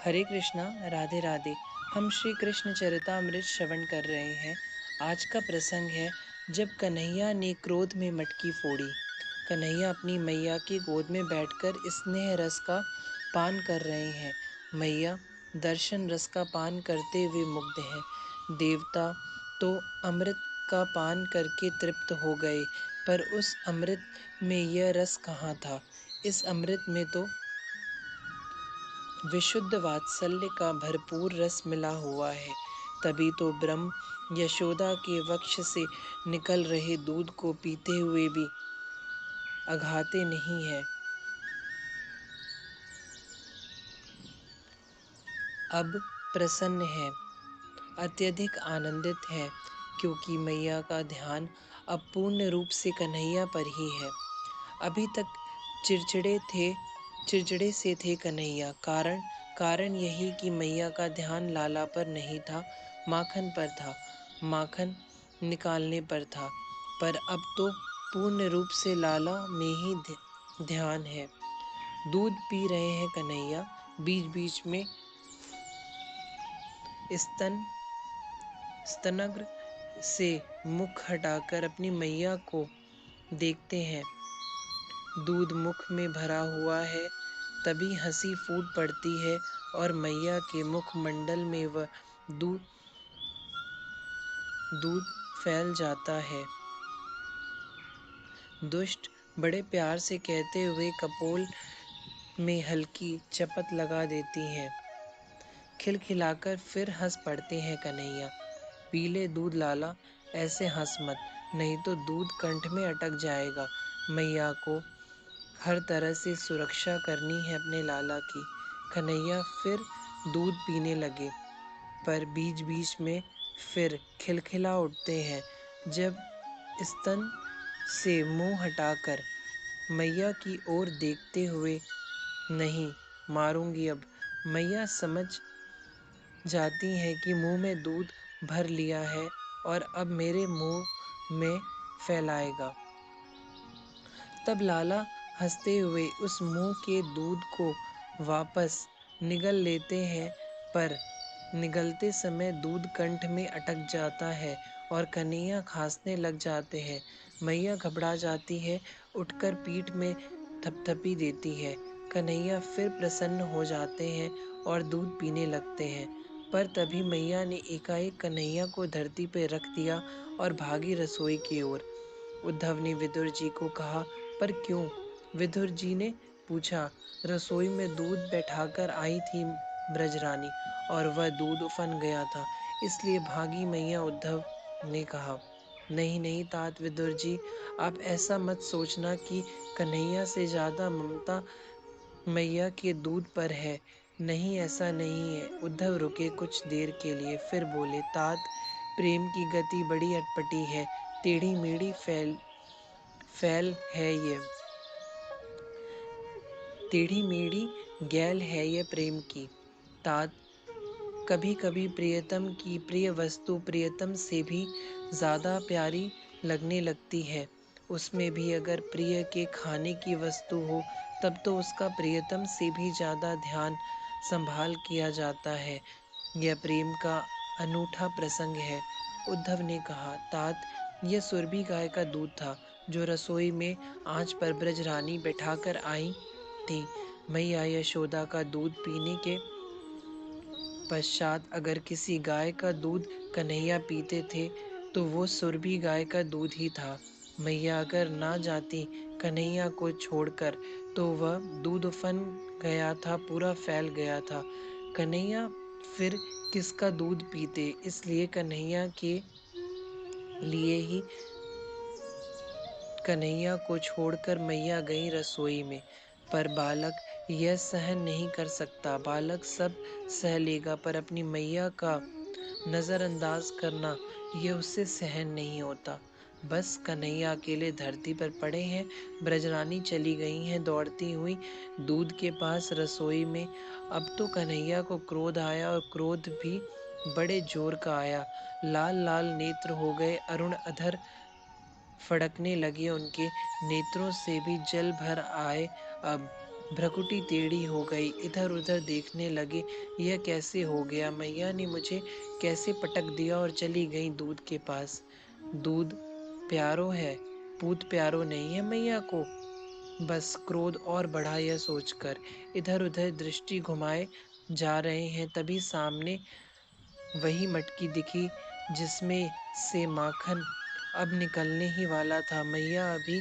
हरे कृष्णा, राधे राधे। हम श्री कृष्ण चरितामृत श्रवण कर रहे हैं। आज का प्रसंग है जब कन्हैया ने क्रोध में मटकी फोड़ी। कन्हैया अपनी मैया की गोद में बैठकर स्नेह रस का पान कर रहे हैं। मैया दर्शन रस का पान करते हुए मुग्ध हैं। देवता तो अमृत का पान करके तृप्त हो गए, पर उस अमृत में यह रस कहाँ था। इस अमृत में तो विशुद्ध वात्सल्य का भरपूर रस मिला हुआ है। तभी तो ब्रह्म यशोदा के वक्ष से निकल रहे दूध को पीते हुए भी अघाते नहीं है। अब प्रसन्न है, अत्यधिक आनंदित है, क्योंकि मैया का ध्यान अब पूर्ण रूप से कन्हैया पर ही है। अभी तक चिड़चिड़े से थे कन्हैया। कारण यही कि मैया का ध्यान लाला पर नहीं था, माखन पर था, माखन निकालने पर था। पर अब तो पूर्ण रूप से लाला में ही ध्यान है। दूध पी रहे हैं कन्हैया। बीच बीच में स्तनग्र से मुख हटाकर अपनी मैया को देखते हैं। दूध मुख में भरा हुआ है, तभी हंसी फूट पड़ती है और मैया के मुखमंडल में वह दूध फैल जाता है। दुष्ट बड़े प्यार से कहते हुए कपोल में हल्की चपत लगा देती हैं। खिलखिलाकर फिर हंस पड़ते हैं कन्हैया। पी ले दूध लाला, ऐसे हंस मत, नहीं तो दूध कंठ में अटक जाएगा। मैया को हर तरह से सुरक्षा करनी है अपने लाला की। कन्हैया फिर दूध पीने लगे, पर बीच बीच में फिर खिलखिला उठते हैं। जब स्तन से मुंह हटाकर मैया की ओर देखते हुए, नहीं मारूंगी अब। मैया समझ जाती हैं कि मुंह में दूध भर लिया है और अब मेरे मुंह में फैलाएगा। तब लाला हंसते हुए उस मुंह के दूध को वापस निगल लेते हैं, पर निगलते समय दूध कंठ में अटक जाता है और कन्हैया खांसने लग जाते हैं। मैया घबरा जाती है, उठकर पीठ में थपथपी देती है। कन्हैया फिर प्रसन्न हो जाते हैं और दूध पीने लगते हैं। पर तभी मैया ने एकाएक कन्हैया को धरती पर रख दिया और भागी रसोई की ओर। उद्धव ने विदुर जी को कहा, पर क्यों? विदुर जी ने पूछा, रसोई में दूध बैठाकर आई थी ब्रजरानी और वह दूध उफन गया था, इसलिए भागी मैया। उद्धव ने कहा, नहीं नहीं तात विदुर जी, आप ऐसा मत सोचना कि कन्हैया से ज्यादा ममता मैया के दूध पर है। नहीं, ऐसा नहीं है। उद्धव रुके कुछ देर के लिए, फिर बोले, तात, प्रेम की गति बड़ी अटपटी है, टेढ़ी मेढ़ी फैल है ये, टेढ़ी मेढ़ी गैल है ये प्रेम की। तात, कभी कभी प्रियतम की प्रिय वस्तु प्रियतम से भी ज्यादा प्यारी लगने लगती है। उसमें भी अगर प्रिय के खाने की वस्तु हो, तब तो उसका प्रियतम से भी ज्यादा ध्यान संभाल किया जाता है। यह प्रेम का अनूठा प्रसंग है। उद्धव ने कहा, तात, यह सुरभि गाय का दूध था जो रसोई में आंच पर ब्रजरानी बैठाकर आई थी। मैया यशोदा का दूध पीने के पश्चात अगर किसी गाय का दूध कन्हैया पीते थे, तो वो सुरभि गाय का दूध ही था। मैया अगर ना जाती कन्हैया को छोड़कर, तो वह दूध उफन गया था, पूरा फैल गया था। कन्हैया फिर किसका दूध पीते, इसलिए कन्हैया को छोड़कर मैया गई रसोई में। पर बालक यह सहन नहीं कर सकता। बालक सब सह लेगा, पर अपनी मैया का नजरअंदाज करना यह उससे सहन नहीं होता। बस कन्हैया अकेले धरती पर पड़े हैं। ब्रजरानी चली गई हैं दौड़ती हुई दूध के पास रसोई में। अब तो कन्हैया को क्रोध आया, और क्रोध भी बड़े जोर का आया। लाल लाल नेत्र हो गए, अरुण अधर फड़कने लगे, उनके नेत्रों से भी जल भर आए। अब भ्रकुटी टेढ़ी हो गई, इधर उधर देखने लगे। यह कैसे हो गया? मैया ने मुझे कैसे पटक दिया और चली गई दूध के पास। दूध प्यारो है, पूत प्यारो नहीं है मैया को। बस क्रोध और बढ़ा यह सोचकर इधर उधर दृष्टि घुमाए जा रहे हैं, तभी सामने वही मटकी दिखी जिसमें से माखन अब निकलने ही वाला था। मैया अभी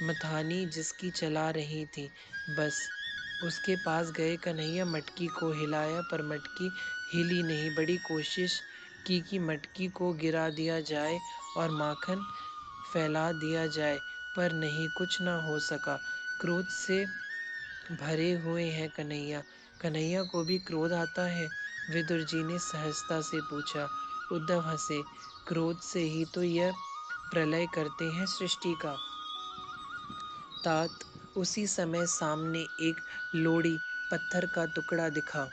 मथानी जिसकी चला रही थी। बस उसके पास गए कन्हैया, मटकी को हिलाया पर मटकी हिली नहीं। बड़ी कोशिश की कि मटकी को गिरा दिया जाए और माखन फैला दिया जाए, पर नहीं, कुछ न हो सका। क्रोध से भरे हुए हैं कन्हैया। कन्हैया को भी क्रोध आता है? विदुर जी ने सहजता से पूछा। उद्धव हंसे। क्रोध से ही तो यह प्रलय करते हैं सृष्टि का। तात उसी समय सामने एक लोड़ी पत्थर का टुकड़ा दिखा।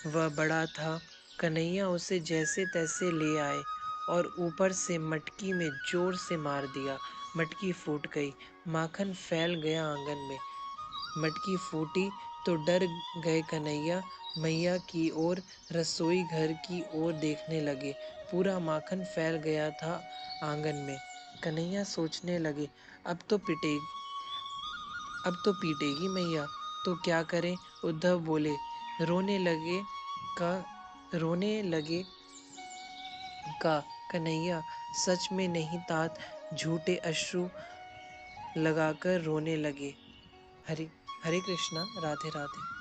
वह बड़ा था। कन्हैया उसे जैसे तैसे ले आए और ऊपर से मटकी में जोर से मार दिया। मटकी फूट गई, माखन फैल गया आंगन में। मटकी फूटी तो डर गए कन्हैया, मैया की ओर, रसोई घर की ओर देखने लगे। पूरा माखन फैल गया था आंगन में। कन्हैया सोचने लगे, अब तो पीटेगी मैया, तो क्या करें? उद्धव बोले। रोने लगे का रोने लगे का कन्हैया। सच में नहीं तात, झूठे अश्रु लगाकर रोने लगे। हरे हरे कृष्णा, राधे राधे।